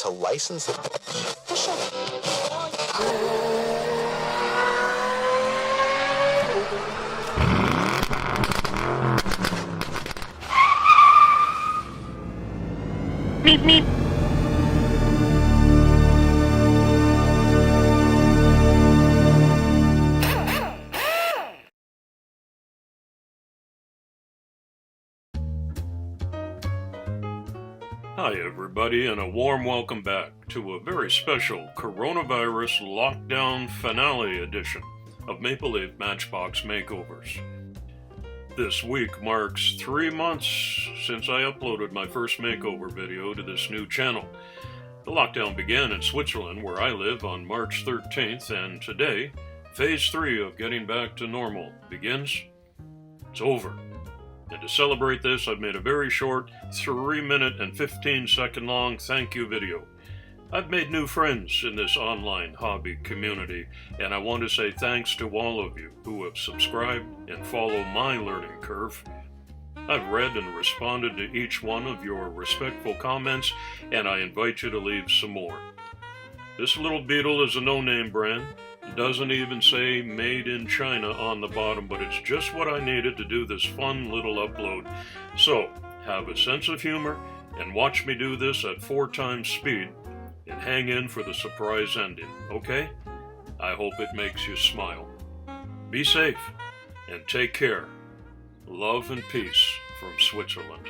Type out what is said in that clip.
to license the... Meep, meep. Hi everybody, and a warm welcome back to a very special coronavirus lockdown finale edition of Maple Leaf Matchbox Makeovers. This week marks 3 months since I uploaded my first makeover video to this new channel. The lockdown began in Switzerland, where I live, on March 13th, and today, Phase 3 of getting back to normal begins. It's over. And to celebrate this, I've made a very short 3-minute and 15-second long thank you video. I've made new friends in this online hobby community, and I want to say thanks to all of you who have subscribed and follow my learning curve. I've read and responded to each one of your respectful comments, and I invite you to leave some more. This little Beetle is a no-name brand. It doesn't even say Made in China on the bottom, but it's just what I needed to do this fun little upload. So, have a sense of humor and watch me do this at 4 times speed and hang in for the surprise ending, okay? I hope it makes you smile. Be safe and take care. Love and peace from Switzerland.